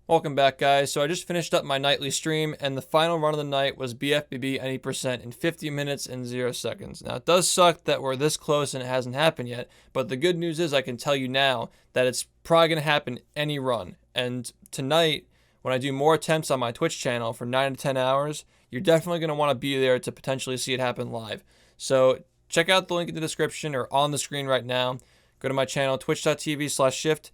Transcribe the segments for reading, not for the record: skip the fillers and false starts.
Welcome back, guys. So I just finished up my nightly stream, and the final run of the night was BFBB any percent in 50 minutes and 0 seconds. Now, it does suck that we're this close and it hasn't happened yet, but the good news is I can tell you now that it's probably going to happen any run. And tonight, when I do more attempts on my Twitch channel for 9 to 10 hours, you're definitely going to want to be there to potentially see it happen live. So check out the link in the description or on the screen right now. Go to my channel, twitch.tv/shift.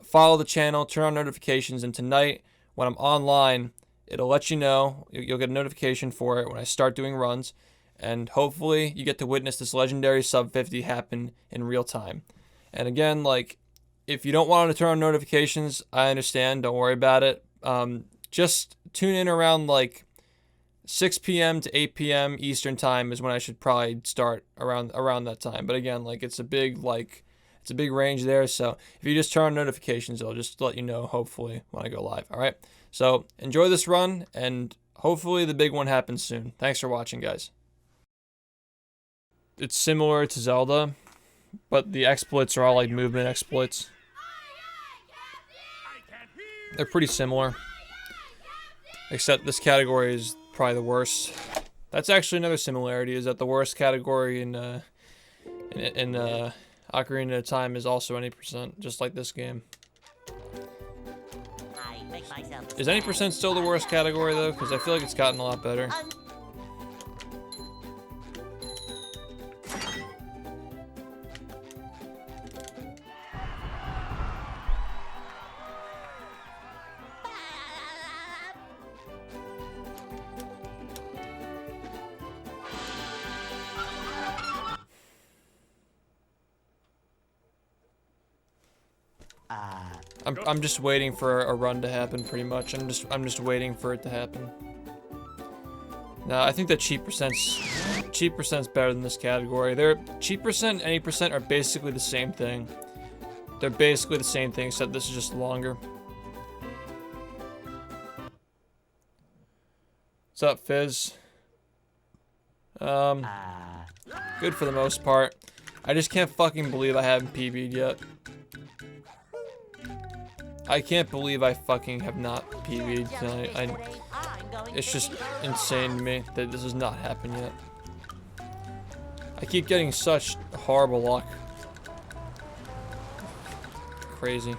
Follow the channel, turn on notifications, and tonight, when I'm online, it'll let you know. You'll get a notification for it when I start doing runs, and hopefully you get to witness this legendary sub 50 happen in real time. And again, like, if you don't want to turn on notifications, I understand. Don't worry about it. Just tune in around like 6 p.m. to 8 p.m. Eastern time is when I should probably start around that time. But again, like, it's a big range there, so if you just turn on notifications, it'll just let you know, hopefully, when I go live. All right, so enjoy this run, and hopefully the big one happens soon. Thanks for watching, guys. It's similar to Zelda, but the exploits are all like movement exploits. They're pretty similar, except this category is probably the worst. That's actually another similarity, is that the worst category in Ocarina of Time is also any percent, just like this game. Is any percent still the worst category though? Because I feel like it's gotten a lot better. I'm just waiting for a run to happen, pretty much. I'm just waiting for it to happen. Now, I think that cheat percent's better than this category. Cheat percent and any percent are basically the same thing. They're basically the same thing, except this is just longer. What's up, Fizz? Good for the most part. I just can't fucking believe I haven't PB'd yet. I can't believe I fucking have not PB'd tonight. It's just insane to me that this has not happened yet. I keep getting such horrible luck. Crazy.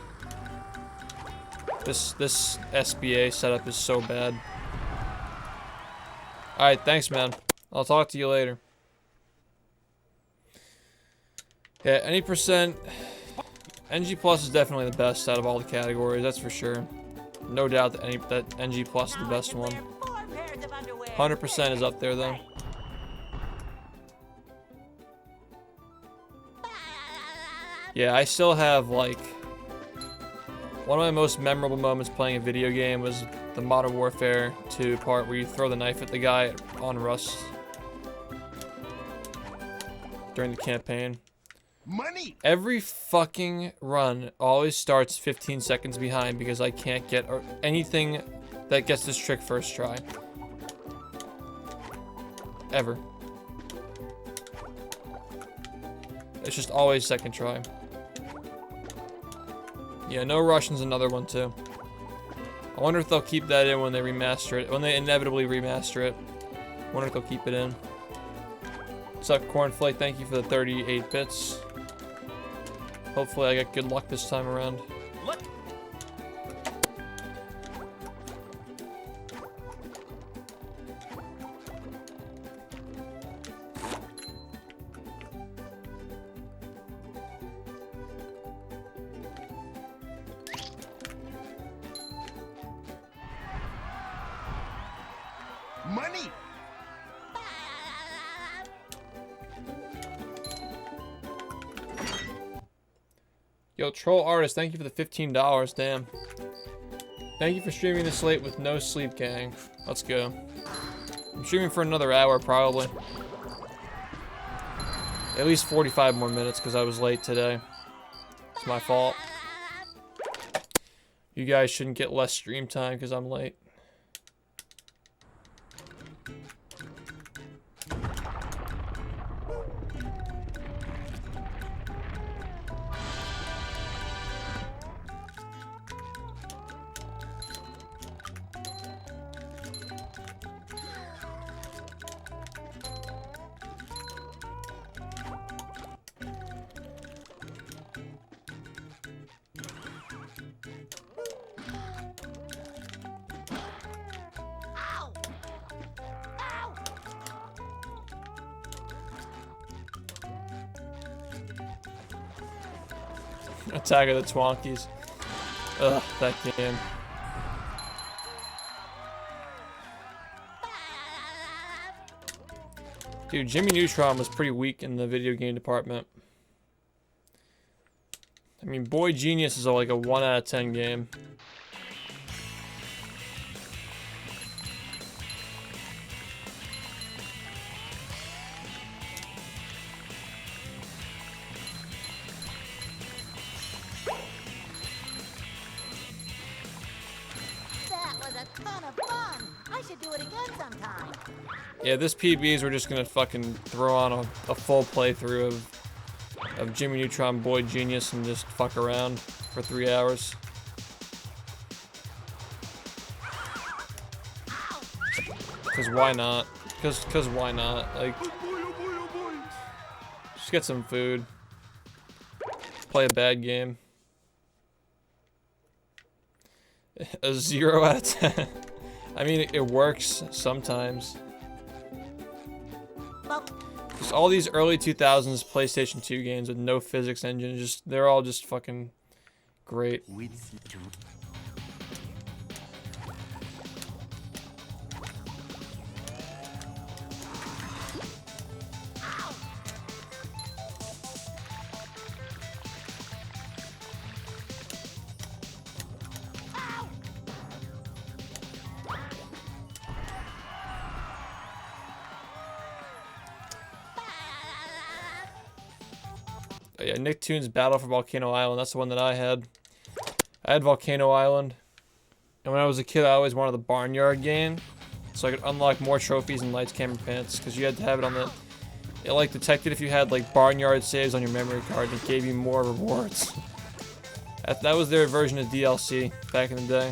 This SBA setup is so bad. Alright, thanks, man. I'll talk to you later. Yeah, any percent... NG Plus is definitely the best out of all the categories, that's for sure. No doubt that NG Plus is the best one. 100% is up there though. Yeah, I still have like... One of my most memorable moments playing a video game was the Modern Warfare 2 part where you throw the knife at the guy on Rust. During the campaign. Money. Every fucking run always starts 15 seconds behind because I can't get anything that gets this trick first try. Ever. It's just always second try. Yeah, No Russian's another one too. I wonder if they'll keep that in when they remaster it. When they inevitably remaster it. I wonder if they'll keep it in. What's up, Cornflake? Thank you for the 38 bits. Hopefully I get good luck this time around. Look. Money. Yo, Troll Artist, thank you for the $15, damn. Thank you for streaming this late with no sleep, gang. Let's go. I'm streaming for another hour, probably. At least 45 more minutes, because I was late today. It's my fault. You guys shouldn't get less stream time, because I'm late. Attack of the Twonkies. Ugh, that game. Dude, Jimmy Neutron was pretty weak in the video game department. I mean, Boy Genius is like a 1 out of 10 game. That was a ton of fun. I should do it again sometime. Yeah, this PBs we're just gonna fucking throw on a full playthrough of Jimmy Neutron Boy Genius and just fuck around for 3 hours. Cause why not? Cause why not? Like, just get some food. Play a bad game. A 0 out of 10. I mean, it works sometimes. Just all these early 2000s PlayStation 2 games with no physics engine, they're all just fucking great. Oh yeah, Nicktoons Battle for Volcano Island. That's the one that I had. I had Volcano Island. And when I was a kid, I always wanted the Barnyard game. So I could unlock more trophies and Lights, Camera, Pants. Because you had to have it on the... It like detected if you had like Barnyard saves on your memory card. And it gave you more rewards. That was their version of DLC back in the day.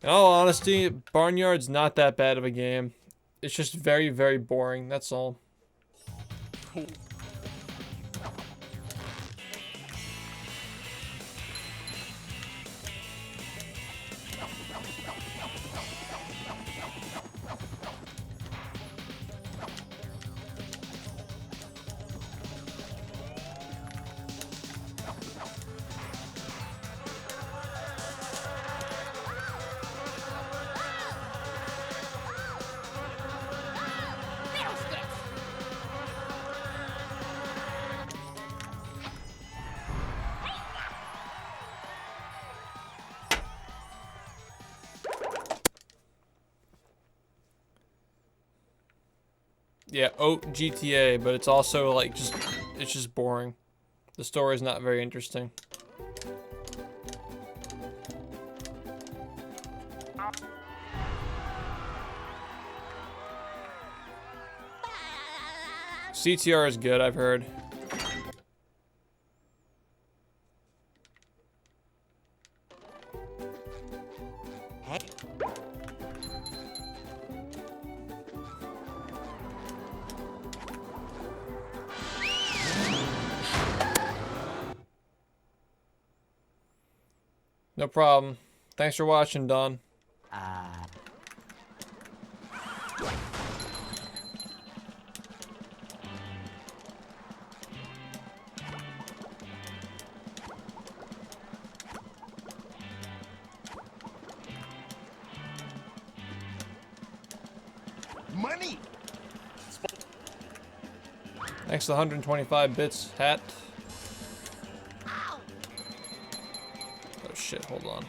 In all honesty, Barnyard's not that bad of a game. It's just very, very boring, that's all. Yeah, Oat GTA, but it's also like it's just boring. The story is not very interesting. CTR is good, I've heard. No problem. Thanks for watching, Don. Money. Thanks to 125 bits, hat. Oh shit, hold on.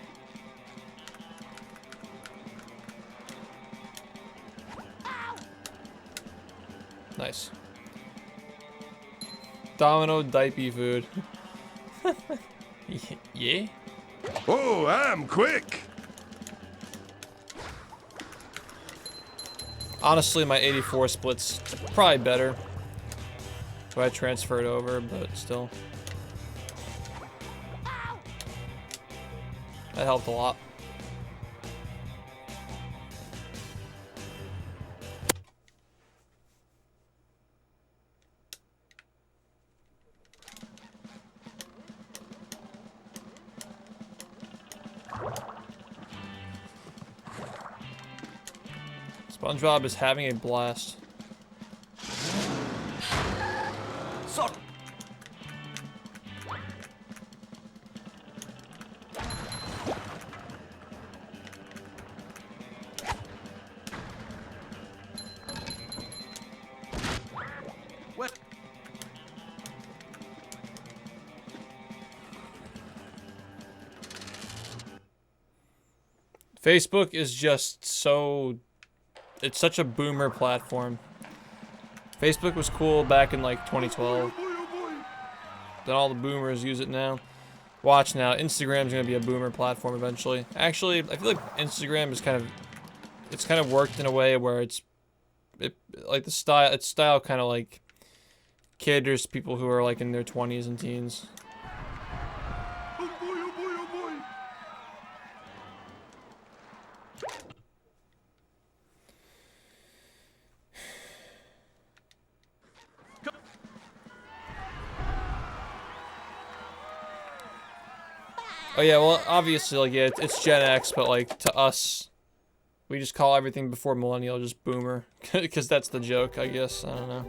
Nice. Domino diaper food. Yeah? Oh, I'm quick. Honestly, my 84 split's probably better. If I transfer it over, but still. That helped a lot. SpongeBob is having a blast. So what? Facebook is just so... It's such a boomer platform. Facebook was cool back in like 2012. Then all the boomers use it now. Watch now, Instagram's gonna be a boomer platform eventually. Actually, I feel like Instagram is it's kind of worked in a way where its style kind of like caters to people who are like in their 20s and teens. Oh yeah, well obviously like yeah, it's Gen X, but like to us, we just call everything before millennial just boomer, because that's the joke, I guess. I don't know.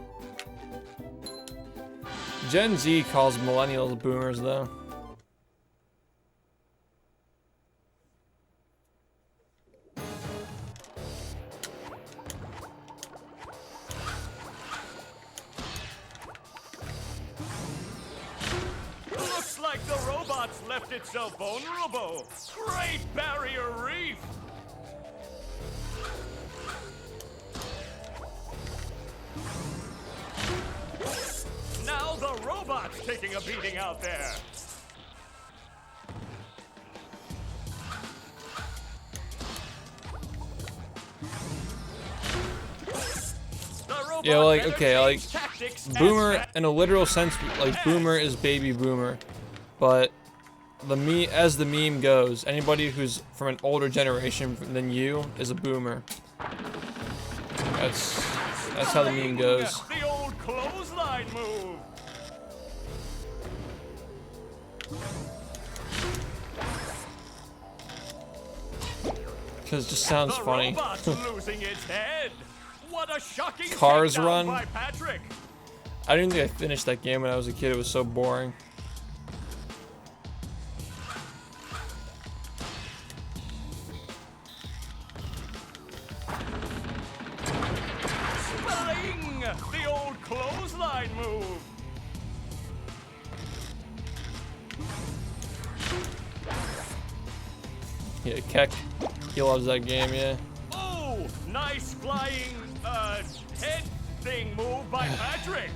Gen Z calls millennials boomers though. Looks like the robots left itself vulnerable. Great barrier reef. Now the robot's taking a beating out there. Yeah, like okay, like boomer in a literal sense, like boomer is baby boomer, but as the meme goes, anybody who's from an older generation than you is a boomer. That's how the meme goes. The old clothesline move. Because it just sounds funny. Robot's losing its head. What a shocking Cars takedown Run. by Patrick. I didn't think I finished that game when I was a kid. It was so boring. Bang! The old clothesline move. Yeah, Keck, he loves that game, yeah. Oh, nice flying head thing move by Patrick.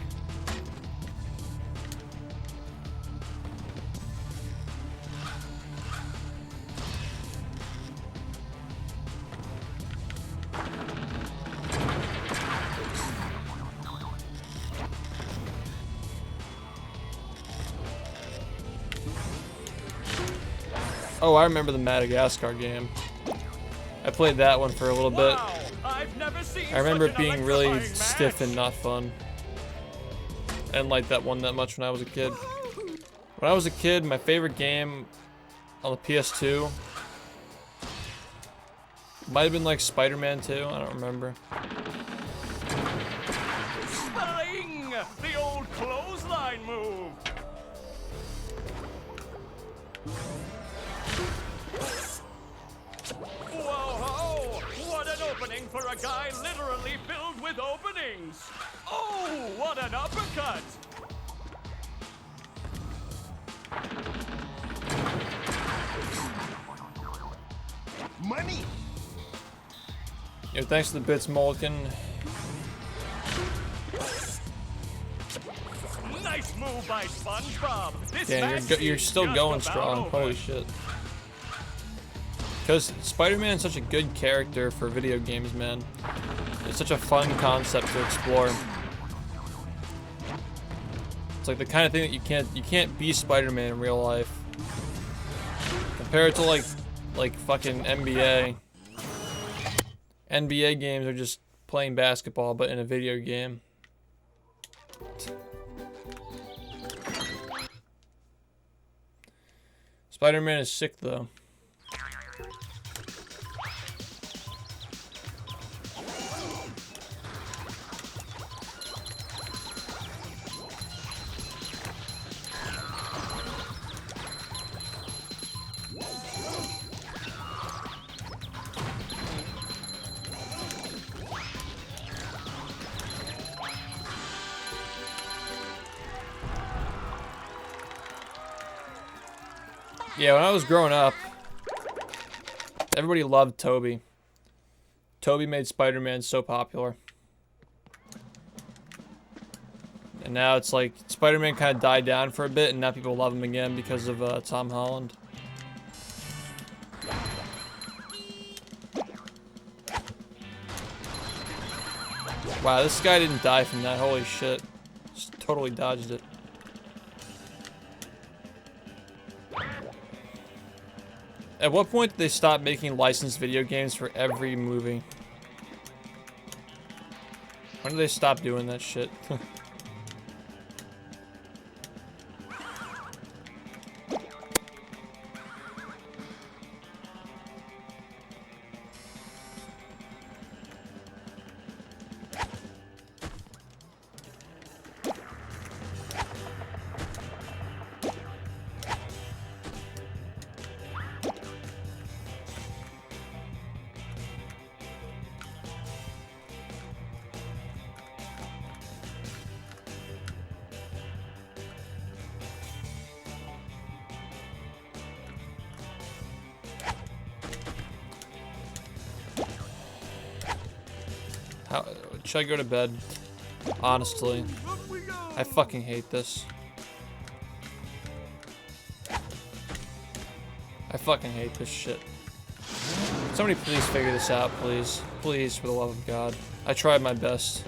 Oh, I remember the Madagascar game. I played that one for a little bit. Wow, I've never seen I remember such it an being really electrifying stiff match. and not fun. I didn't like that one that much when I was a kid. When I was a kid, my favorite game on the PS2 might have been like Spider-Man 2, I don't remember. Bang! The old clothesline move. Whoa! What an opening for a guy literally filled with openings. Oh, what an uppercut! Money. Yo, thanks to the bits, Mulligan. Nice move by SpongeBob. This Damn, match you're is still just going about strong. over. Holy shit. Because Spider-Man's such a good character for video games, man. It's such a fun concept to explore. It's like the kind of thing that you can't be Spider-Man in real life. Compared to like like fucking NBA. NBA games are just playing basketball, but in a video game. Spider-Man is sick though. Yeah, when I was growing up, everybody loved Toby. Toby made Spider-Man so popular. And now it's like, Spider-Man kind of died down for a bit, and now people love him again because of Tom Holland. Wow, this guy didn't die from that, holy shit. Just totally dodged it. At what point did they stop making licensed video games for every movie? When did they stop doing that shit? How, should I go to bed? Honestly, I fucking hate this. I fucking hate this shit. Somebody please figure this out, please. Please, for the love of God. I tried my best.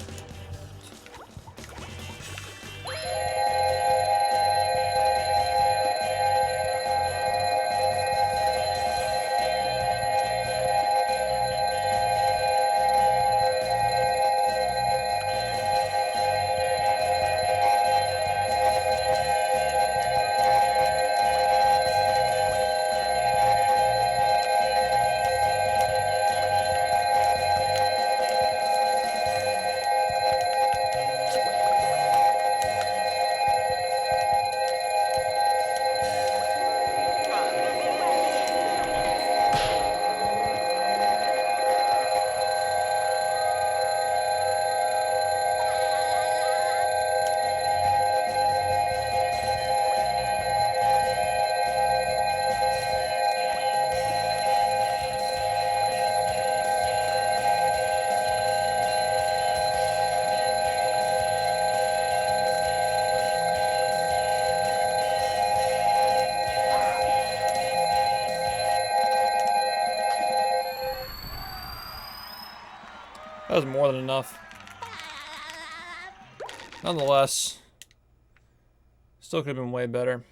That was more than enough. Nonetheless, still could have been way better.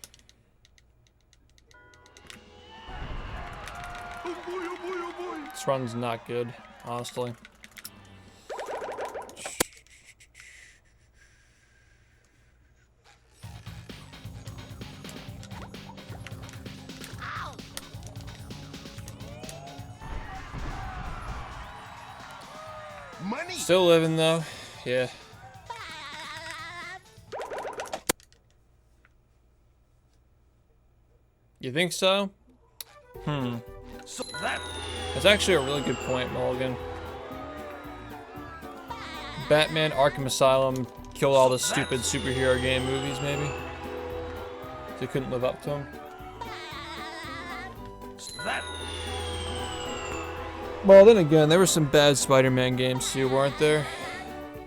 This run's not good, honestly. Money. Still living though, yeah. You think so? So that That's actually a really good point, Mulligan. Batman Arkham Asylum killed all the stupid superhero game movies, maybe? They couldn't live up to them. that Well, then again, there were some bad Spider-Man games too, weren't there?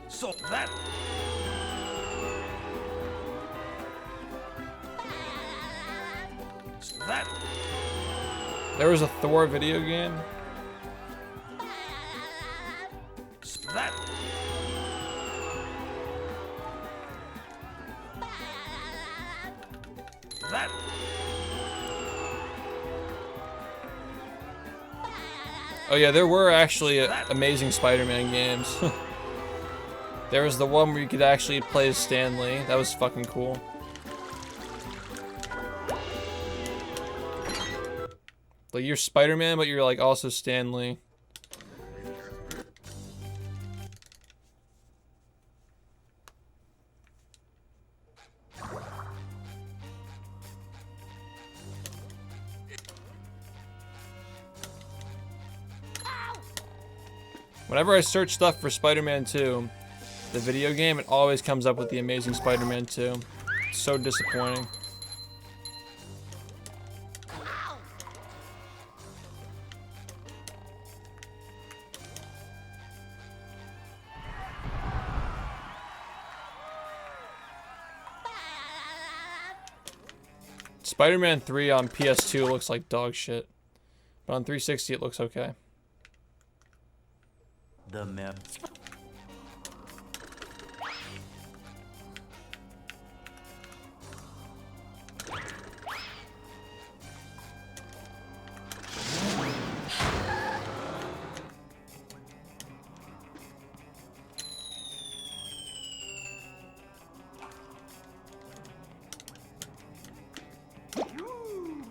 so that that There was a Thor video game. that that Oh yeah, there were actually amazing Spider-Man games. There was the one where you could actually play as Stan Lee. That was fucking cool. Like you're Spider-Man, but you're like also Stan Lee. Whenever I search stuff for Spider-Man 2, the video game, it always comes up with the Amazing Spider-Man 2. It's so disappointing. Spider-Man 3 on PS2 looks like dog shit, but on 360 it looks okay. The map.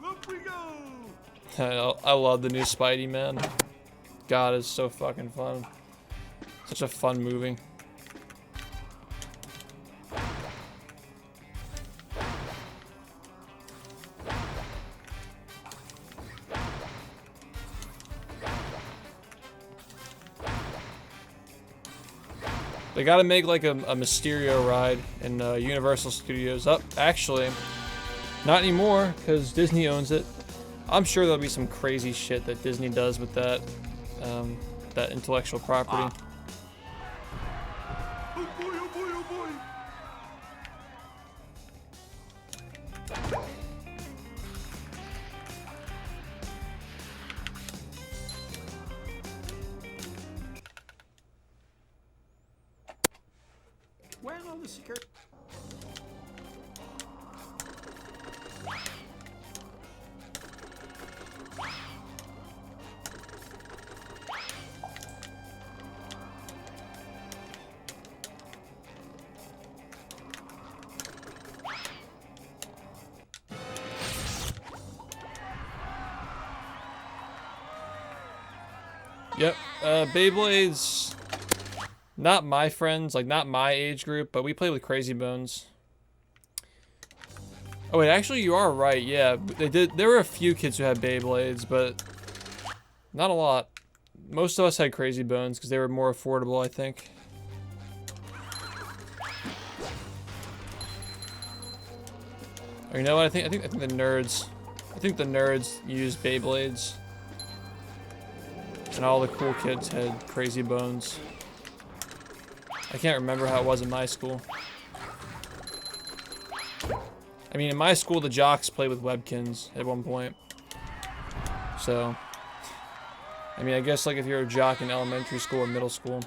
Up we go! I love the new Spidey, man. God, it's so fucking fun. Such a fun movie. They gotta make like a Mysterio ride in Universal Studios. Actually, not anymore, because Disney owns it. I'm sure there'll be some crazy shit that Disney does with that, that intellectual property. Oh boy, oh boy, oh boy! Where's all the secret? Yep, Beyblades, not my friends, like not my age group, but we played with Crazy Bones. Oh wait, actually you are right, yeah, there were a few kids who had Beyblades, but not a lot. Most of us had Crazy Bones because they were more affordable, I think. Or you know what, I think the nerds used Beyblades. And all the cool kids had Crazy Bones. I can't remember how it was in my school. I mean, in my school, the jocks played with Webkins at one point. So, I mean, I guess like if you're a jock in elementary school or middle school.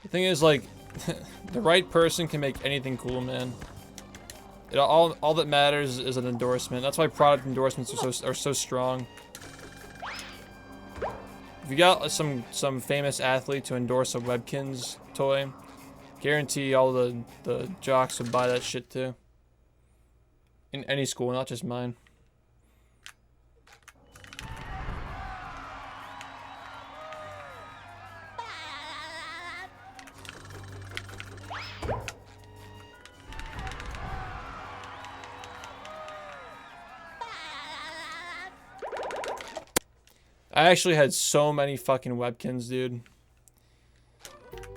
The thing is, like, the right person can make anything cool, man. All that matters is an endorsement. That's why product endorsements are so strong. If you got some famous athlete to endorse a Webkins toy, guarantee all the jocks would buy that shit too. In any school, not just mine. I actually had so many fucking Webkins, dude.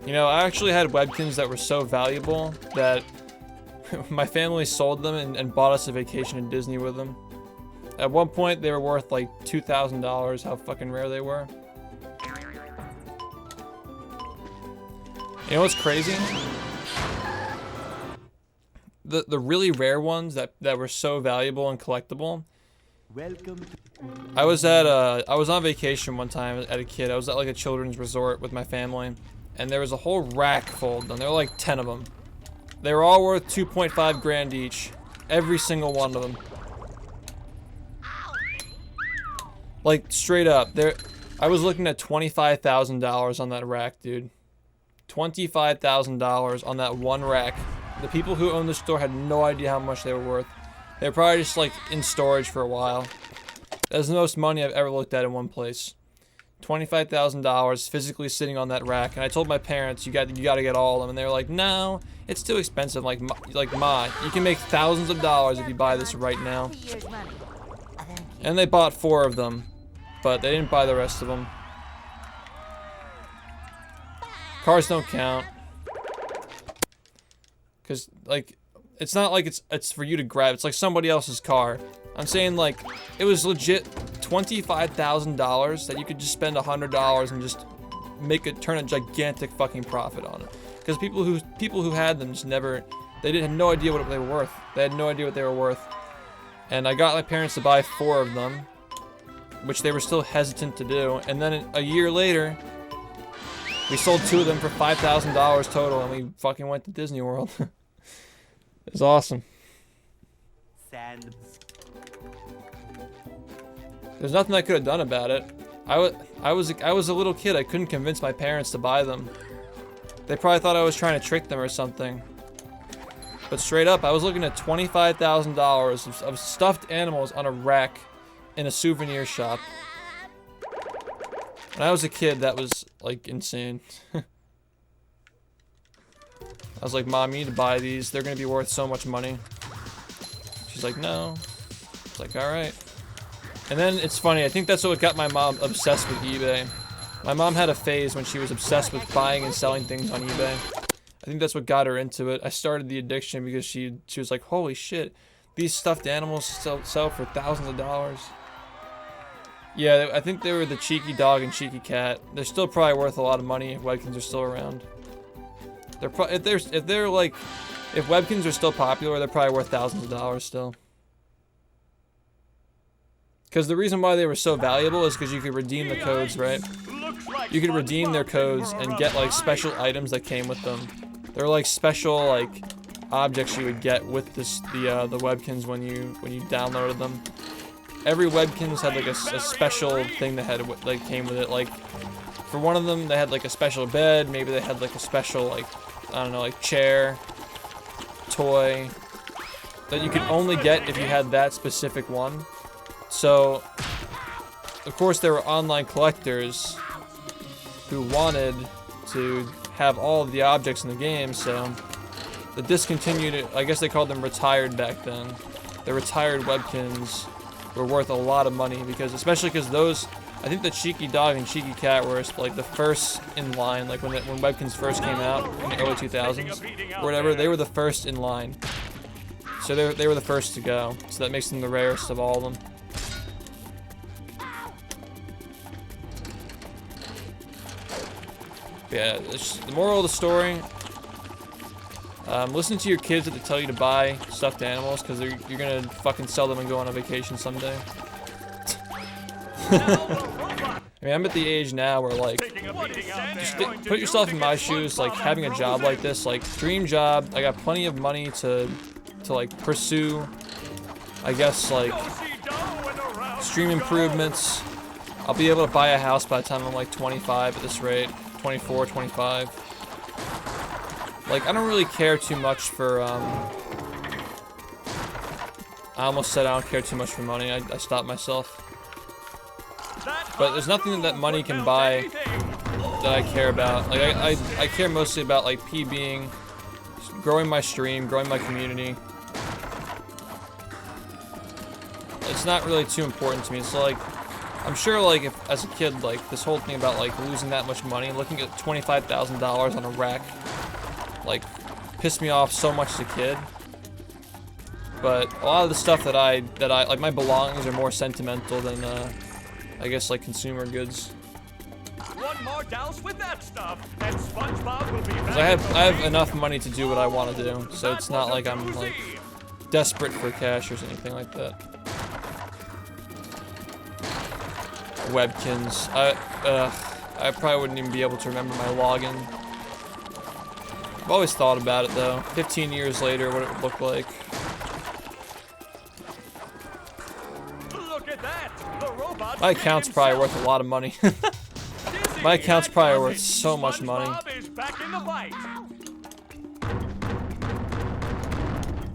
You know, I actually had Webkins that were so valuable that my family sold them and bought us a vacation in Disney with them. At one point, they were worth like $2,000, how fucking rare they were. You know what's crazy? The really rare ones that were so valuable and collectible. Welcome to I was on vacation one time as a kid. I was at like a children's resort with my family, and there was a whole rack full of them. There were like 10 of them. They were all worth 2.5 grand each. Every single one of them. Like, straight up. I was looking at $25,000 on that rack, dude. $25,000 on that one rack. The people who owned the store had no idea how much they were worth. They were probably just, like, in storage for a while. That's the most money I've ever looked at in one place. $25,000 physically sitting on that rack, and I told my parents, you got to get all of them, and they were like, no, it's too expensive. Like Ma, you can make thousands of dollars if you buy this right now. And they bought 4 of them, but they didn't buy the rest of them. Cars don't count, cause like it's not like it's for you to grab. It's like somebody else's car. I'm saying, like, it was legit $25,000 that you could just spend $100 and just turn a gigantic fucking profit on it. Because people who had them just never, they had no idea what they were worth. They had no idea what they were worth. And I got my parents to buy 4 of them, which they were still hesitant to do. And then a year later, we sold 2 of them for $5,000 total, and we fucking went to Disney World. It was awesome. Sand. There's nothing I could have done about it. I was a little kid. I couldn't convince my parents to buy them. They probably thought I was trying to trick them or something. But straight up, I was looking at $25,000 of stuffed animals on a rack in a souvenir shop. When I was a kid, that was, like, insane. I was like, Mom, you need to buy these. They're gonna be worth so much money. She's like, no. It's like, alright. And then it's funny, I think that's what got my mom obsessed with eBay. My mom had a phase when she was obsessed with buying and selling things on eBay. I think that's what got her into it. I started the addiction because she was like, holy shit, these stuffed animals sell for thousands of dollars. Yeah, I think they were the cheeky dog and cheeky cat. They're still probably worth a lot of money if Webkins are still around. If Webkins are still popular, they're probably worth thousands of dollars still. Because the reason why they were so valuable is because you could redeem the codes, right? You could redeem their codes and get, like, special items that came with them. They're like special, like, objects you would get with the Webkins when you downloaded them. Every Webkins had like a special thing that came with it. Like, for one of them, they had like a special bed. Maybe they had like a special, like, I don't know, like chair, toy that you could only get if you had that specific one. So, of course, there were online collectors who wanted to have all of the objects in the game, so they discontinued it. I guess they called them retired back then. The retired Webkins were worth a lot of money especially because those, I think the Cheeky Dog and Cheeky Cat were like the first in line, like when Webkins first came out in the early 2000s or whatever. They were the first in line, so they were the first to go. So that makes them the rarest of all of them. Yeah, the moral of the story, listen to your kids that they tell you to buy stuffed animals, because you're gonna fucking sell them and go on a vacation someday. I mean, I'm at the age now where, like, just put yourself in my shoes, like, having a job like this, like, dream job. I got plenty of money to like, pursue, I guess, like, stream improvements. I'll be able to buy a house by the time I'm, like, 25 at this rate. 24, 25. Like, I don't really care too much for, I almost said I don't care too much for money. I stopped myself. But there's nothing that money can buy that I care about. Like, I care mostly about, like, PBing, growing my stream, growing my community. It's not really too important to me. So, like, I'm sure, like, if as a kid, like, this whole thing about, like, losing that much money, looking at $25,000 on a rack, like, pissed me off so much as a kid. But a lot of the stuff that I like, my belongings are more sentimental than, I guess, like, consumer goods. One more douse with that stuff, and SpongeBob will be back. 'Cause I have enough money to do what I want to do, so it's not like I'm, like, desperate for cash or anything like that. Webkins. I probably wouldn't even be able to remember my login. I've always thought about it though. 15 years later, what it would look like. look at that! The robot. My account's probably worth a lot of money. My account's probably worth so much money. SpongeBob is back in the fight.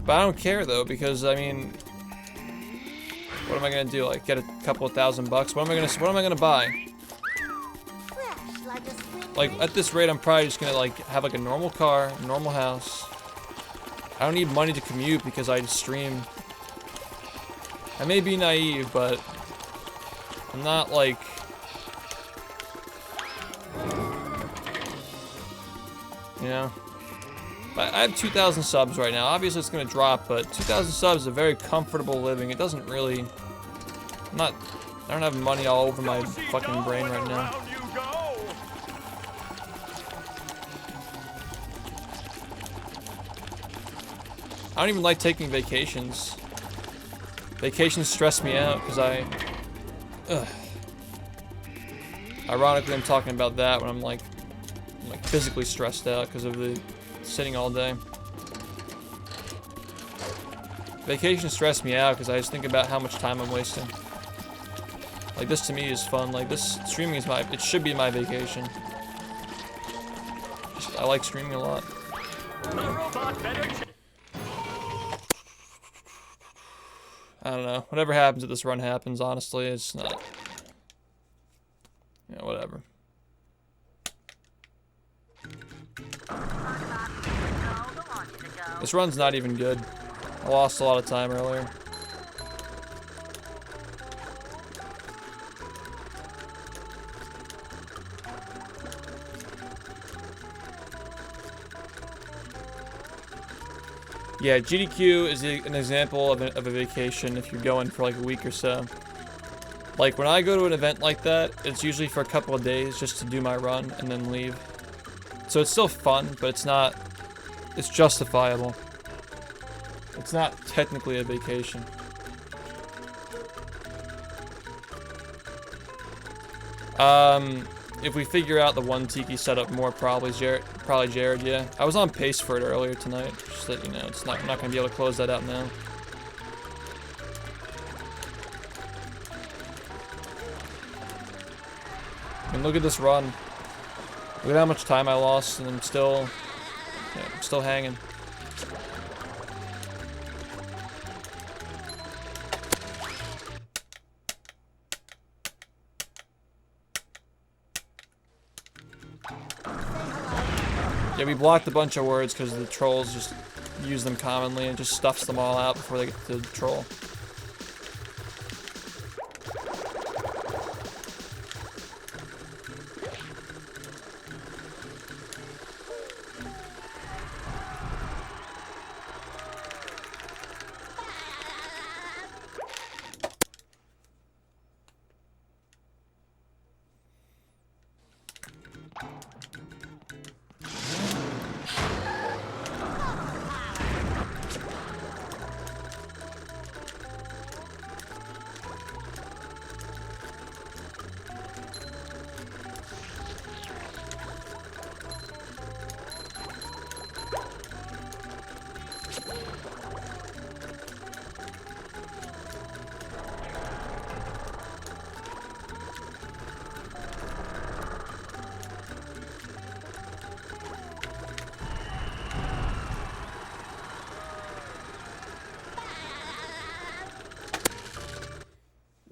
But I don't care though, because I mean, what am I gonna do? Like get a couple of $1,000 bucks? What am I gonna buy? Fresh like a spring Like at this rate, I'm probably just gonna like have like a normal car, normal house. I don't need money to commute because I stream. I may be naive, but I'm not like. You know? I have 2,000 subs right now. Obviously it's gonna drop, but 2,000 subs is a very comfortable living. It doesn't really. I don't have money all over my fucking brain right now. Around you go. I don't even like taking vacations. Vacations stress me out because ironically, I'm talking about that when I'm like physically stressed out because of the sitting all day. Vacations stress me out because I just think about how much time I'm wasting. Like this to me is fun. Like this streaming is it should be my vacation. I like streaming a lot. The robot better I don't know. Whatever happens at this run happens, honestly. It's not. Yeah, whatever. This run's not even good. I lost a lot of time earlier. Yeah, GDQ is an example of a vacation if you're going for like a week or so. Like when I go to an event like that, it's usually for a couple of days just to do my run and then leave. So it's still fun, but it's justifiable. It's not technically a vacation. If we figure out the one tiki setup more, probably Jared, yeah. I was on pace for it earlier tonight, just that, you know, I'm not gonna be able to close that out now. I mean, look at this run. Look at how much time I lost, and I'm still hanging. Yeah, we blocked a bunch of words because the trolls just use them commonly and just stuffs them all out before they get to the troll.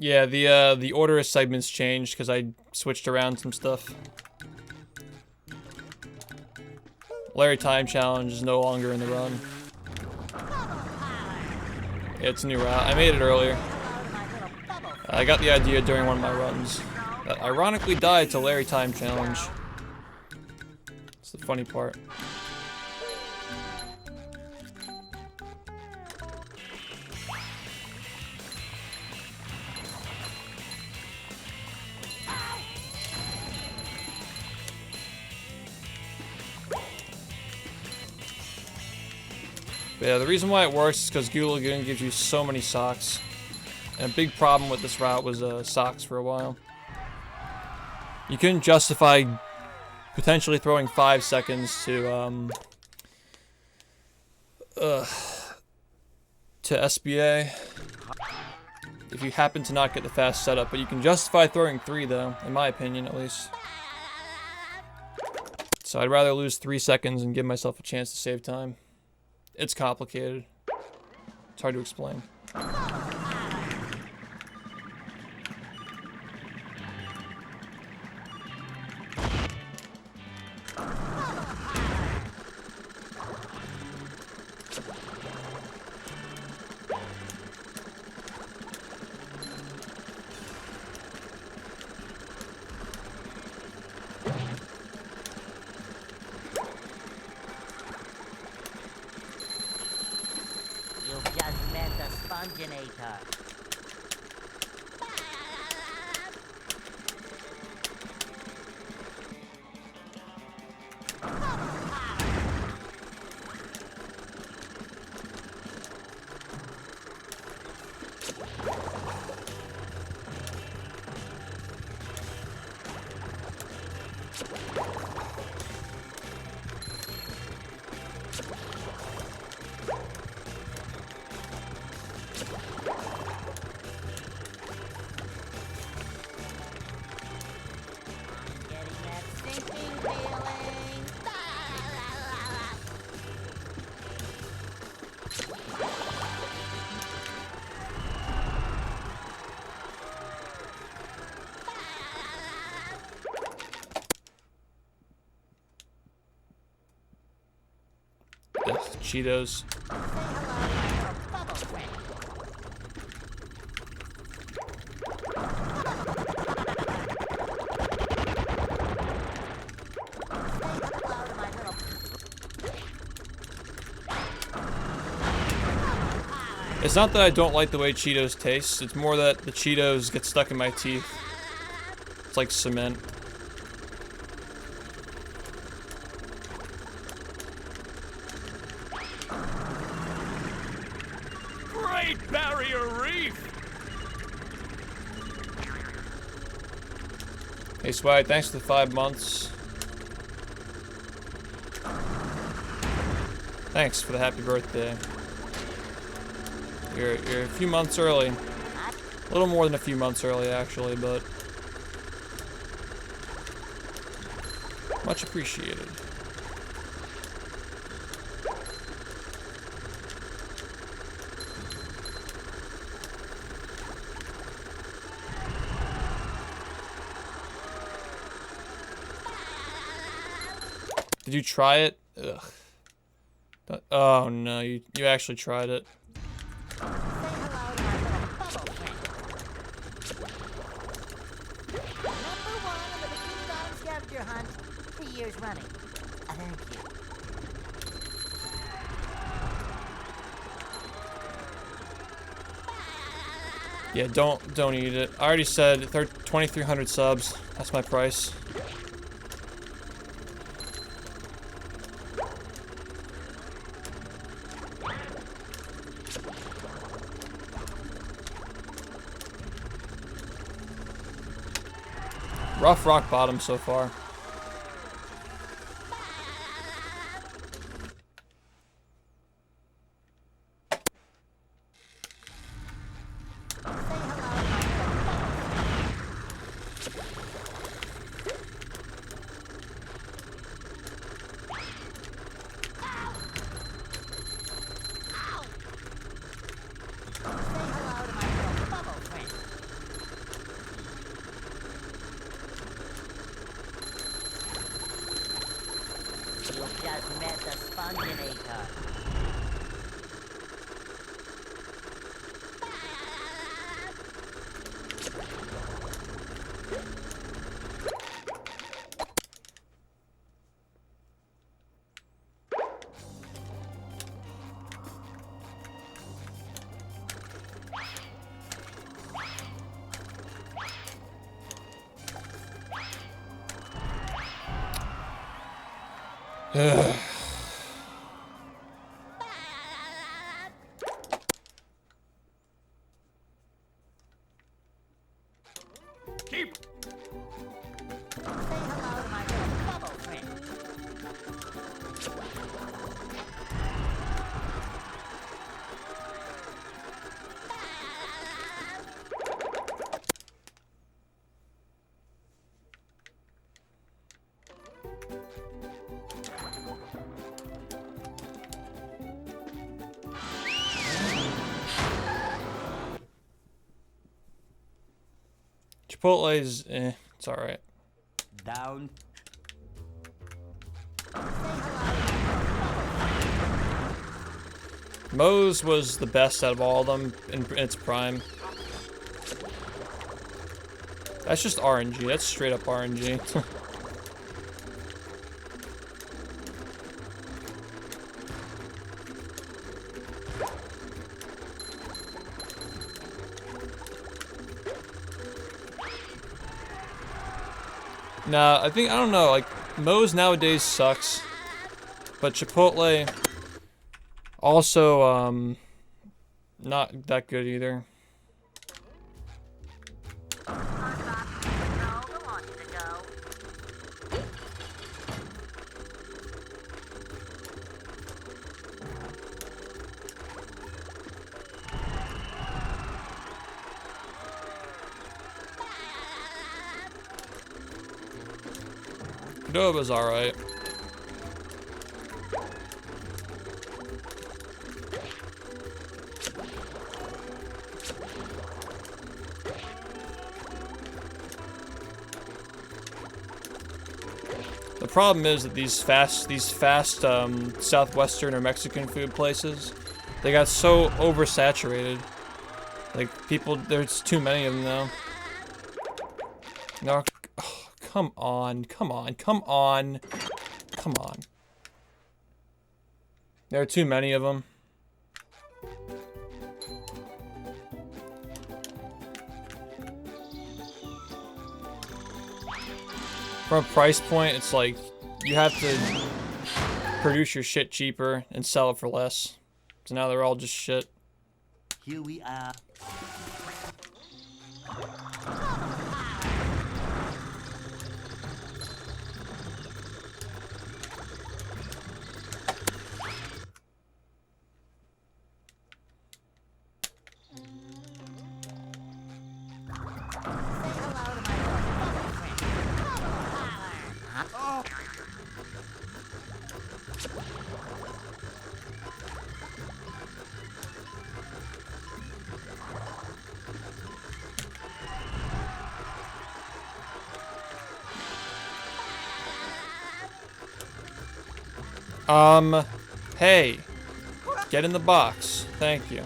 Yeah, the order of segments changed because I switched around some stuff. Larry Time Challenge is no longer in the run. Yeah, it's a new route. I made it earlier. I got the idea during one of my runs. That ironically died to Larry Time Challenge. It's the funny part. But yeah, the reason why it works is because Goo Lagoon gives you so many socks. And a big problem with this route was socks for a while. You couldn't justify potentially throwing 5 seconds to SBA. if you happen to not get the fast setup. But you can justify throwing 3 though, in my opinion at least. So I'd rather lose 3 seconds and give myself a chance to save time. It's complicated. It's hard to explain. You've just met the Sponginator. Getting that sinking feeling. Ugh, Cheetos. Say hello to my little bubble friend. Say hello to my little. It's not that I don't like the way Cheetos taste, it's more that the Cheetos get stuck in my teeth. It's like cement. Great Barrier Reef! Hey Swag, thanks for the 5 months. Thanks for the happy birthday. You're a few months early. A little more than a few months early actually, but much appreciated. Did you try it? Ugh. Oh no, you actually tried it. Say hello to my little bubble friend. Number 1 on the Bikini Bottom scavenger hunt for years running. Thank you. Yeah, don't eat it. I already said 2,300 subs. That's my price. Rough rock bottom so far. Say hello to my little bubble friend. Say hello to my little bubble friend. You've just met the Sponginator. Ugh. Keep Say hello to my little bubble friend. Chipotle's, it's alright. Down. Moe's was the best out of all of them in its prime. That's just RNG. That's straight up RNG. Nah, I don't know, like, Moe's nowadays sucks. But Chipotle also, not that good either. Dova's alright. The problem is that these fast Southwestern or Mexican food places, they got so oversaturated. Like, people, there's too many of them now. No, oh, come on. There are too many of them. From a price point, it's like, you have to produce your shit cheaper and sell it for less. So now they're all just shit. Here we are. Hey, get in the box. Thank you.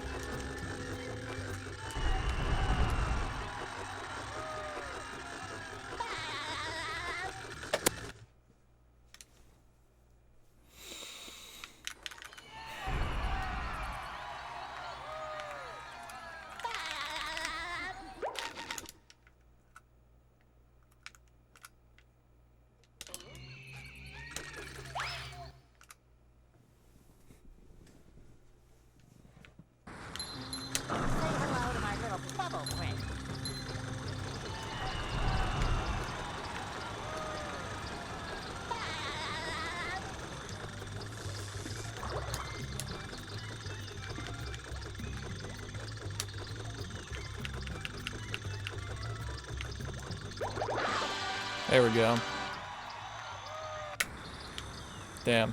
There we go. Damn.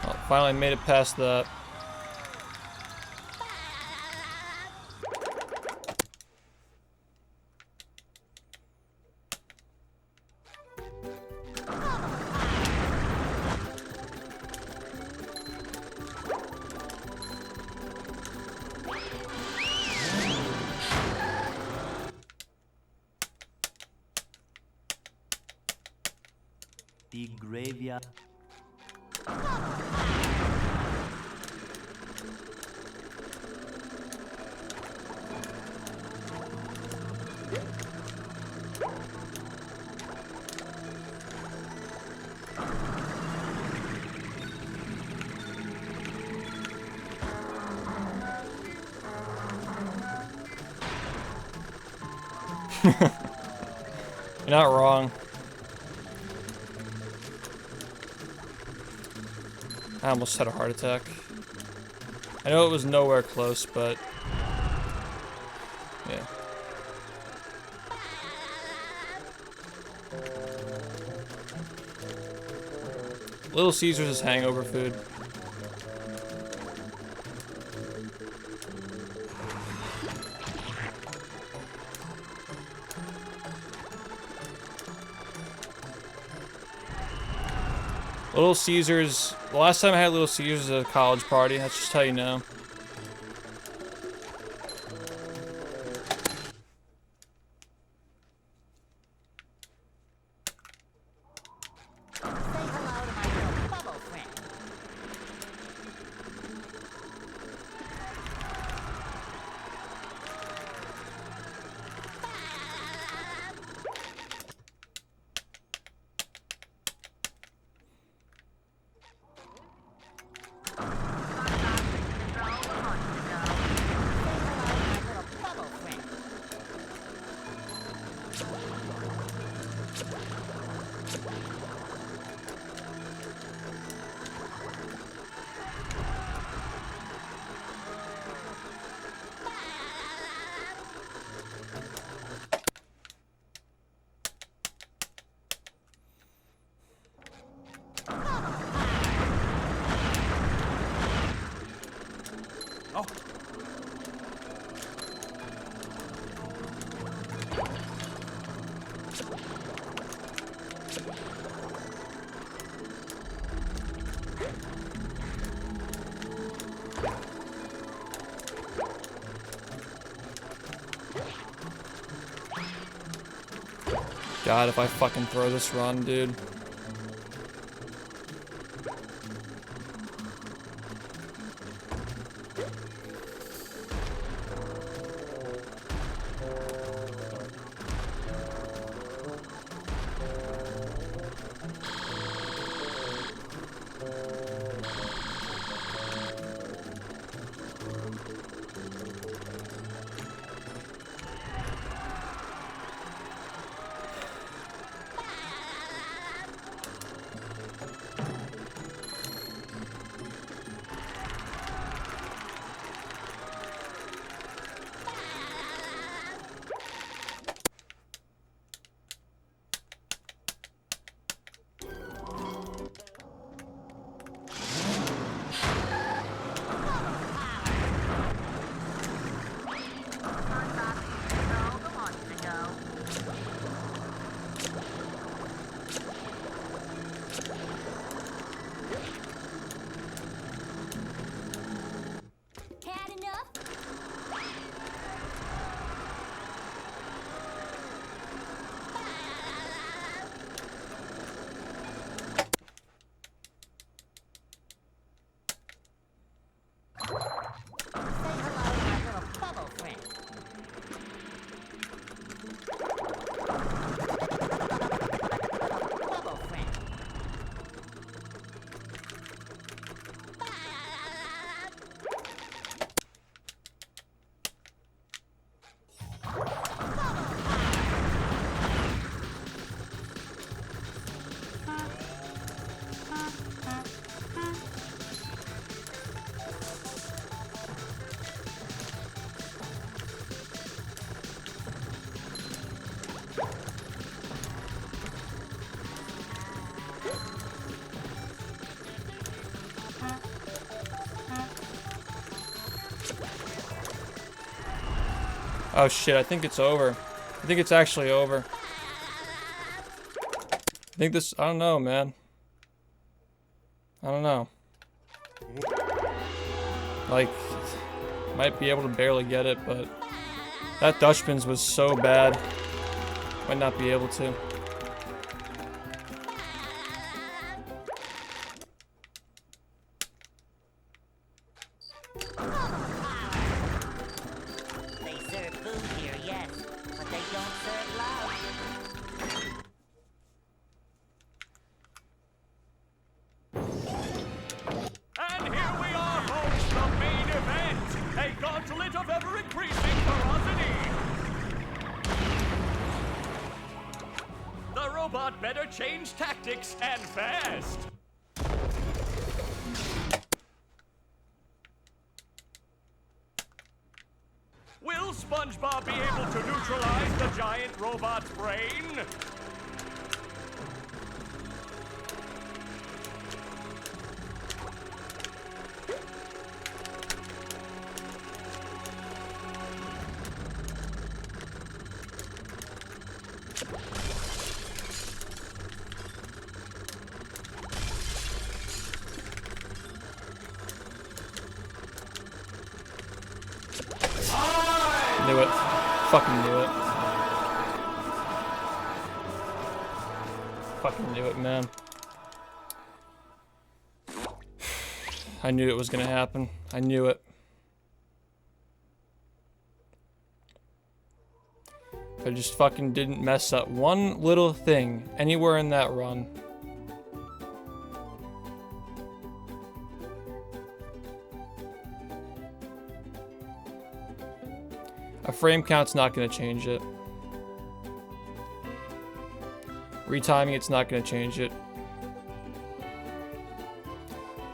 Well, finally made it past that. The graveyard. You're not wrong. I almost had a heart attack. I know it was nowhere close, but yeah. Little Caesars is hangover food. Little Caesars, the last time I had Little Caesars at a college party, that's just how you know. Say hello to my little bubble friend. Oh. God, if I fucking throw this run, dude. Had enough? Say hello to my little bubble friend. Bubble friend. Oh shit, I think it's over. I think it's actually over. I think this, I don't know, man. I don't know. Like, might be able to barely get it, but that Dutchman's was so bad. Might not be able to. They serve food here, yes, but they don't serve love. And here we are, folks, the main event. A gauntlet of ever-increasing ferocity. The robot better change tactics and fast. SpongeBob be able to neutralize the giant robot's brain? Knew it. Fucking knew it. Fucking knew it, man. I knew it was gonna happen. I knew it. If I just fucking didn't mess up one little thing anywhere in that run. A frame count's not going to change it. Retiming it's not going to change it.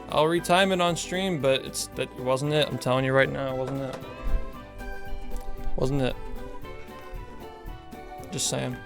I'll retime it on stream, but it wasn't it. I'm telling you right now, it wasn't it. Wasn't it. Just saying.